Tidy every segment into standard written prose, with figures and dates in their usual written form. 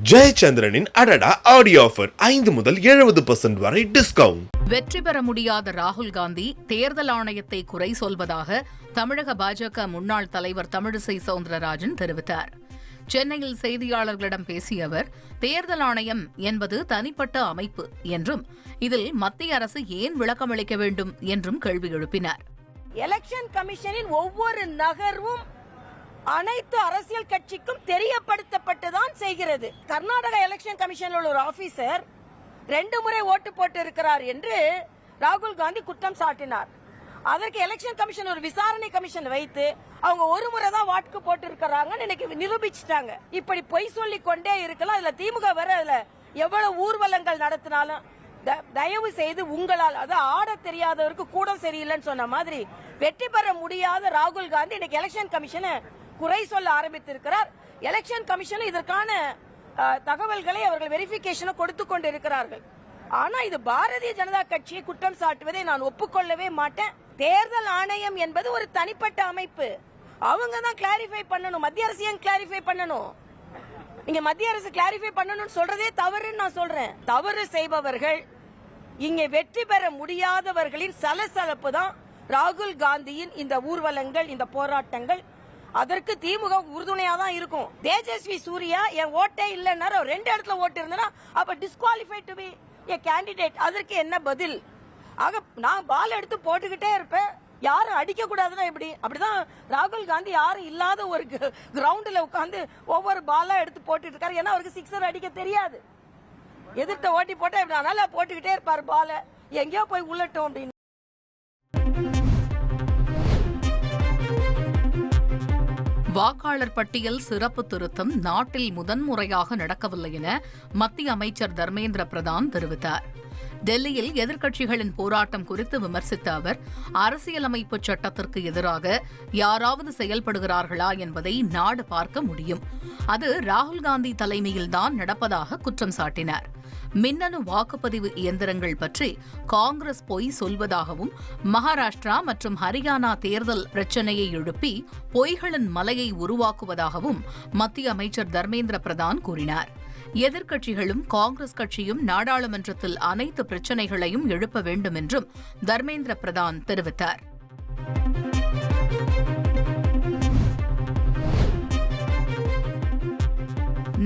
ஜெயச்சந்திரனின் அடடா audio offer 5 முதல் 70% வரை டிஸ்கவுண்ட். வெற்றி பெற முடியாத ராகுல் காந்தி தேர்தல் ஆணையத்தை குறை சொல்வதாக தமிழக பாஜக முன்னாள் தலைவர் தமிழிசை சவுந்தரராஜன் தெரிவித்தார். சென்னையில் செய்தியாளர்களிடம் பேசிய அவர், தேர்தல் ஆணையம் என்பது தனிப்பட்ட அமைப்பு என்றும் இதில் மத்திய அரசு ஏன் விளக்கமளிக்க வேண்டும் என்றும் கேள்வி எழுப்பினார். எலெக்ஷன் கமிஷனின் ஒவ்வொரு நகர்வும் அனைத்து அரசியல் கட்சிக்கும் தெரியப்படுத்தப்பட்டுதான் செய்கிறது. கர்நாடக எலெக்ஷன் கமிஷனில் ஒரு ஆபீசர் 2 முறை ஓட்டு போட்டு இருக்கிறார் என்று ராகுல் காந்தி குற்றம் சாட்டினார். அதற்கு எலெக்ஷன் கமிஷன் ஒரு விசாரணை கமிஷன் வைத்து அவங்க 1 முறை தான் வாக்கு போட்டு இருக்கிறாங்கன்னு இன்னைக்கு நிரூபிச்சிட்டாங்க. இப்படி பொய் சொல்லி கொண்டே இருக்கலாம். அதுல திமுக வர அதுல எவ்வளவு ஊர்வலங்கள் நடத்தினாலும் தயவு செய்து உங்களால் ஆட தெரியாதவருக்கு கூட சரியில்லைன்னு சொன்ன மாதிரி வெற்றி பெற முடியாத ராகுல் காந்தி இன்னைக்கு எலெக்ஷன் கமிஷனை குறை சொல்ல ஆரம்பித்திருக்கிறார். எலெக்ஷன் கமிஷன் இதற்கான தகவல்களை அவர்கள் வெரிஃபிகேஷனை கொடுத்து கொண்டிருக்கிறார்கள். ஆனா இது பாரதிய ஜனதா கட்சியை குற்றம் சாட்டுவதை நான் ஒப்புக்கொள்ளவே மாட்டேன். தேர்தல் ஆணையம் என்பது ஒரு தனிப்பட்ட அமைப்பு. அவங்க தான் கிளாரிஃபை பண்ணணும். மத்திய அரசு ஏன் கிளாரிஃபை பண்ணணும்? இங்க மத்திய அரசு கிளாரிஃபை பண்ணணும்னு சொல்றதே தவறுன்னு நான் சொல்றேன். தவறு செய்பவர்கள் இங்கே வெற்றி பெற முடியாதவர்களின் சலசலப்பு தான் ராகுல் காந்தியின் இந்த ஊர்வலங்கள், இந்த போராட்டங்கள். அதற்கு திமுக உறுதுணையா தான் இருக்கும். தேஜஸ்வி சூர்யா என் ஓட்டே இல்லைன்னா 2 இடத்துல ஓட்டு இருந்தனா அப்ப disqualified to be a candidate. அதற்கு என்ன பதில்? ஆக நான் பால் எடுத்து போட்டுக்கிட்டே இருப்பேன். யாரும் அடிக்க கூடாதுன்னா எப்படி? அப்படிதான் ராகுல் காந்தி யாரும் இல்லாத ஒரு கிரவுண்ட்ல உட்கார்ந்து ஒவ்வொரு பாலா எடுத்து போட்டுட்டு இருக்காரு. ஏன்னா அவருக்கு 6 அடிக்க தெரியாது. எதிர்த்த ஓட்டி போட்டா இப்படி நல்லா போட்டுக்கிட்டே இருப்பாரு பால. எங்கேயோ போய் உள்ளட்டும் அப்படின்னு. வாக்காளர் பட்டியல் சிறப்பு திருத்தம் நாட்டில் முதன்முறையாக நடக்கவில்லை என மத்திய அமைச்சர் தர்மேந்திர பிரதான் தெரிவித்தார். டெல்லியில் எதிர்க்கட்சிகளின் போராட்டம் குறித்து விமர்சித்த அவர், அரசியலமைப்பு சட்டத்திற்கு எதிராக யாராவது செயல்படுகிறார்களா என்பதை நாடு பார்க்க முடியும். அது ராகுல் காந்தி தலைமையில்தான் நடப்பதாக குற்றம் சாட்டினார். மின்னணு வாக்குப்பதிவு இயந்திரங்கள் பற்றி காங்கிரஸ் பொய் சொல்வதாகவும், மகாராஷ்டிரா மற்றும் ஹரியானா தேர்தல் பிரச்சினையை எழுப்பி பொய்களின் மலையை உருவாக்குவதாகவும் மத்திய அமைச்சர் தர்மேந்திர பிரதான் கூறினார். எதிர்க்கட்சிகளும் காங்கிரஸ் கட்சியும் நாடாளுமன்றத்தில் அனைத்து பிரச்சினைகளையும் எழுப்ப வேண்டும் என்றும் தர்மேந்திர பிரதான் தெரிவித்தார்.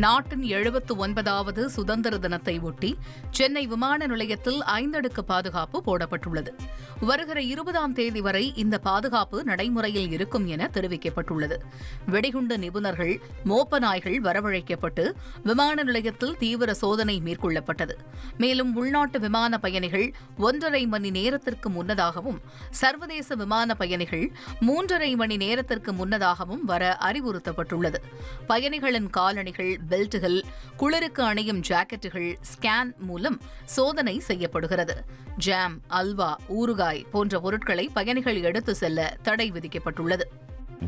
நாட்டின் 79வது சுதந்திர தினத்தை ஒட்டி சென்னை விமான நிலையத்தில் 5 அடுக்கு பாதுகாப்பு போடப்பட்டுள்ளது. வருகிற 20ஆம் தேதி வரை இந்த பாதுகாப்பு நடைமுறையில் இருக்கும் என தெரிவிக்கப்பட்டுள்ளது. வெடிகுண்டு நிபுணர்கள், மோப்ப நாய்கள் வரவழைக்கப்பட்டு விமான நிலையத்தில் தீவிர சோதனை மேற்கொள்ளப்பட்டது. மேலும் உள்நாட்டு விமான பயணிகள் 1½ மணி நேரத்திற்கு முன்னதாகவும், சர்வதேச விமான பயணிகள் 3½ மணி நேரத்திற்கு முன்னதாகவும் வர அறிவுறுத்தப்பட்டுள்ளது. பயணிகளின் காலணிகள், பெல்ட்டுகள், குளிருக்கு அணியும் ஜாக்கெட்டுகள் ஸ்கேன் மூலம் சோதனை செய்யப்படுகிறது. ஜாம், அல்வா, ஊறுகாய் போன்ற பொருட்களை பயணிகள் எடுத்து செல்ல தடை விதிக்கப்பட்டுள்ளது.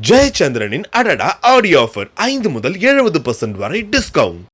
ஜெயச்சந்திரனின் அடடா ஆடியோ ஆஃபர் 5 முதல் 70% வரை டிஸ்கவுண்ட்.